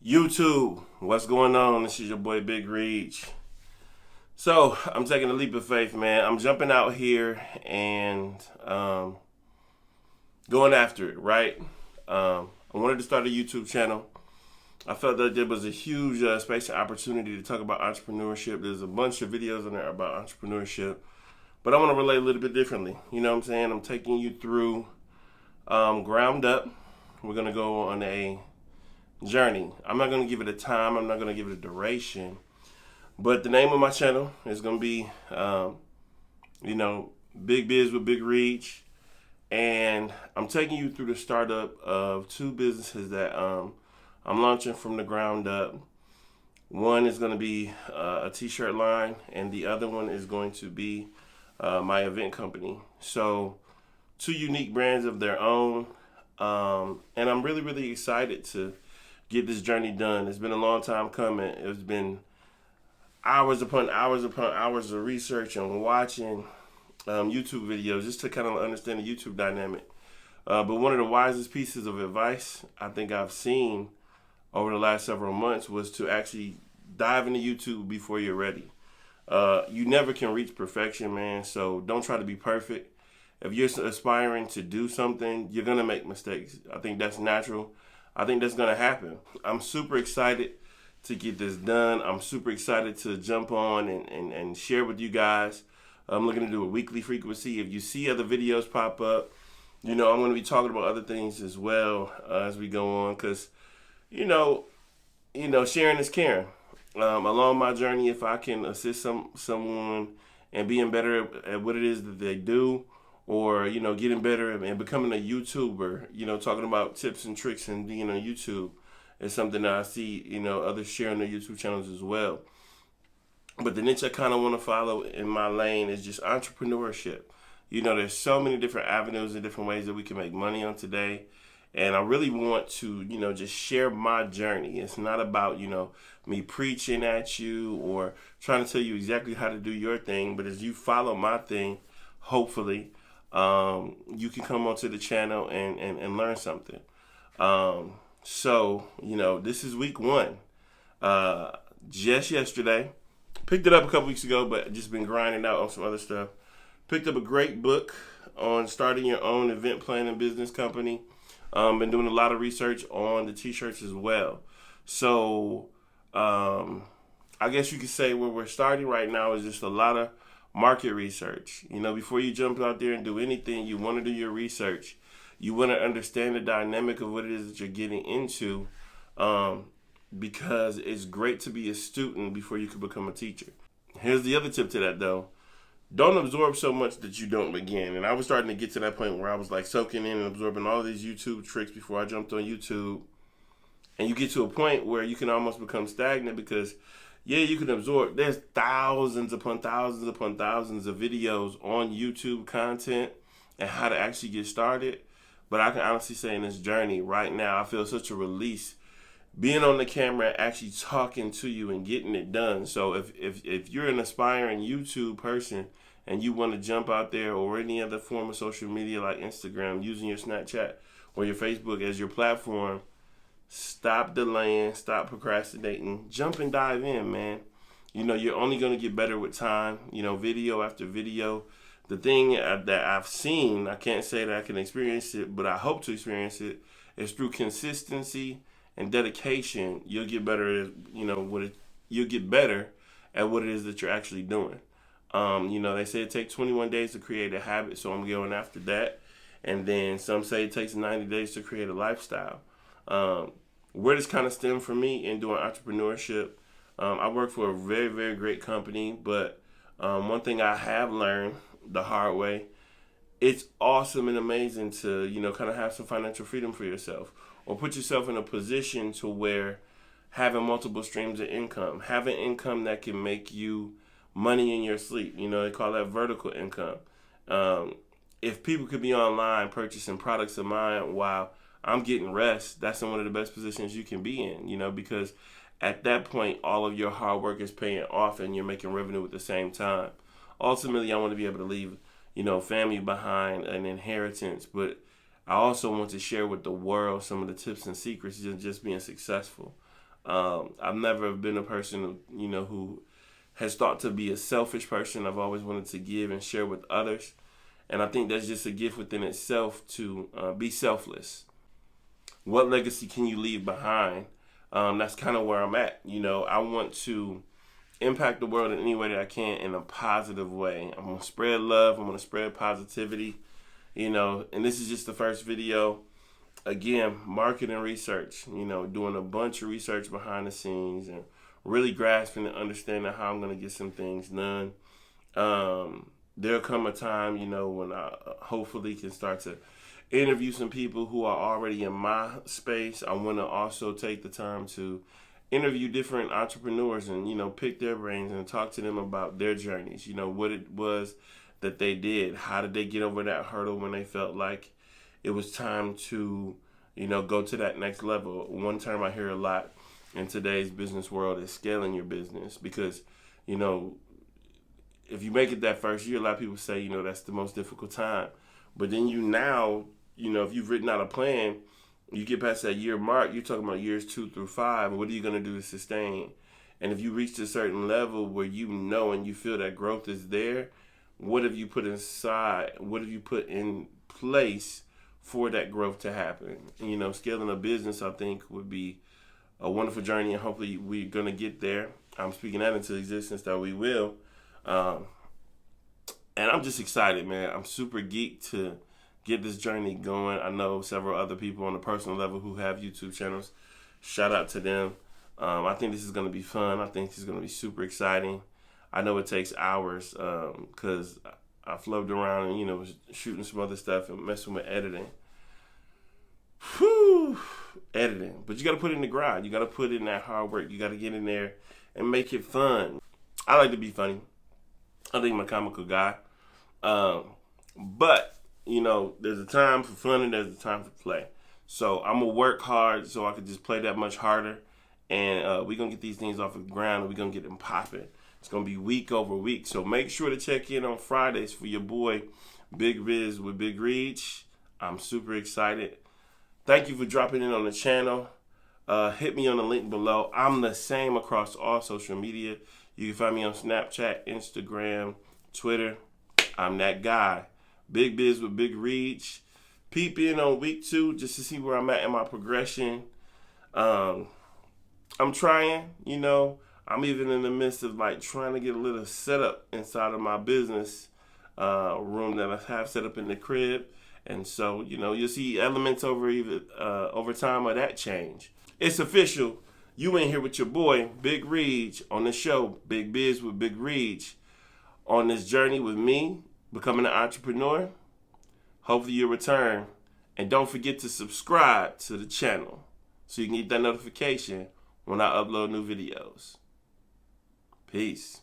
YouTube, what's going on? This is your boy Big Reege. So I'm taking a leap of faith, man. I'm jumping out here and going after it, right? I wanted to start a YouTube channel. I felt that there was a huge space and opportunity to talk about entrepreneurship. There's a bunch of videos in there about entrepreneurship, but I want to relate a little bit differently. You know what I'm saying? I'm taking you through ground up. We're gonna go on a journey. I'm not going to give it a time. I'm not going to give it a duration. But the name of my channel is going to be, Big Biz with Big Reege. And I'm taking you through the startup of two businesses that I'm launching from the ground up. One is going to be a t-shirt line, and the other one is going to be my event company. So two unique brands of their own. And I'm really, really excited to get this journey done. It's been a long time coming. It's been hours upon hours upon hours of research and watching YouTube videos just to kind of understand the YouTube dynamic. But one of the wisest pieces of advice I think I've seen over the last several months was to actually dive into YouTube before you're ready. You never can reach perfection, man, so don't try to be perfect. If you're aspiring to do something, you're going to make mistakes. I think that's natural. I think that's going to happen. I'm super excited to get this done. I'm super excited to jump on and share with you guys. I'm looking to do a weekly frequency. If you see other videos pop up, I'm going to be talking about other things as well as we go on because, sharing is caring. Along my journey, if I can assist someone and being better at what it is that they do, or getting better and becoming a YouTuber, talking about tips and tricks and being on YouTube is something that I see others sharing their YouTube channels as well. But the niche I kind of want to follow in my lane is just entrepreneurship. There's so many different avenues and different ways that we can make money on today, and I really want to just share my journey. It's not about me preaching at you or trying to tell you exactly how to do your thing, but as you follow my thing, hopefully you can come onto the channel and learn something. So this is week one. Just yesterday, picked it up a couple weeks ago, but just been grinding out on some other stuff. Picked up a great book on starting your own event planning business company. Been doing a lot of research on the t-shirts as well. So I guess you could say where we're starting right now is just a lot of market research. Before you jump out there and do anything, you want to do your research. You want to understand the dynamic of what it is that you're getting into, because it's great to be a student before you can become a teacher. Here's the other tip to that, though. Don't absorb so much that you don't begin. And I was starting to get to that point where I was like soaking in and absorbing all these YouTube tricks before I jumped on YouTube. And you get to a point where you can almost become stagnant because you can absorb. There's thousands upon thousands upon thousands of videos on YouTube content and how to actually get started. But I can honestly say in this journey right now, I feel such a release being on the camera, actually talking to you and getting it done. So if you're an aspiring YouTube person and you want to jump out there or any other form of social media like Instagram, using your Snapchat or your Facebook as your platform, stop delaying, stop procrastinating, jump and dive in, man. You're only going to get better with time, video after video. The thing that I've seen, I can't say that I can experience it, but I hope to experience it, is through consistency and dedication, you'll get better at, you'll get better at what it is that you're actually doing. They say it takes 21 days to create a habit, so I'm going after that. And then some say it takes 90 days to create a lifestyle. Where this kind of stemmed for me in doing entrepreneurship, I work for a very, very great company, but one thing I have learned the hard way, it's awesome and amazing to, kind of have some financial freedom for yourself or put yourself in a position to where having multiple streams of income, having income that can make you money in your sleep, they call that vertical income. If people could be online purchasing products of mine while I'm getting rest, that's in one of the best positions you can be in, because at that point, all of your hard work is paying off and you're making revenue at the same time. Ultimately, I want to be able to leave, family behind, an inheritance, but I also want to share with the world some of the tips and secrets of just being successful. I've never been a person, who has thought to be a selfish person. I've always wanted to give and share with others. And I think that's just a gift within itself to be selfless. What legacy can you leave behind? That's kind of where I'm at. I want to impact the world in any way that I can in a positive way. I'm going to spread love. I'm going to spread positivity, and this is just the first video. Again, marketing research, doing a bunch of research behind the scenes and really grasping and understanding how I'm going to get some things done. There'll come a time, when I hopefully can start to interview some people who are already in my space. I want to also take the time to interview different entrepreneurs and, pick their brains and talk to them about their journeys, what it was that they did. How did they get over that hurdle when they felt like it was time to, go to that next level? One term I hear a lot in today's business world is scaling your business because, if you make it that first year, a lot of people say, that's the most difficult time. But then if you've written out a plan, you get past that year mark, you're talking about years 2 through 5. What are you going to do to sustain? And if you reach a certain level where and you feel that growth is there, what have you put inside? What have you put in place for that growth to happen? Scaling a business, I think, would be a wonderful journey, and hopefully we're going to get there. I'm speaking that into existence that we will. And I'm just excited, man. I'm super geeked to get this journey going. I know several other people on a personal level who have YouTube channels. Shout out to them. I think this is going to be fun. I think this is going to be super exciting. I know it takes hours because I flubbed around and, was shooting some other stuff and messing with editing. Whew, editing. But you got to put in the grind. You got to put in that hard work. You got to get in there and make it fun. I like to be funny. I think I'm a comical guy. But, there's a time for fun and there's a time for play. So I'm going to work hard so I can just play that much harder. And we're going to get these things off the ground and we're going to get them popping. It's going to be week over week. So make sure to check in on Fridays for your boy, Big Reege with Big Reege. I'm super excited. Thank you for dropping in on the channel. Hit me on the link below. I'm the same across all social media. You can find me on Snapchat, Instagram, Twitter. I'm that guy. Big Biz with Big Reege. Peep in on week 2 just to see where I'm at in my progression. I'm trying, I'm even in the midst of trying to get a little setup inside of my business room that I have set up in the crib. And so, you'll see elements over time of that change. It's official. You in here with your boy, Big Reege, on the show, Big Biz with Big Reege, on this journey with me, becoming an entrepreneur. Hopefully you'll return. And don't forget to subscribe to the channel so you can get that notification when I upload new videos. Peace.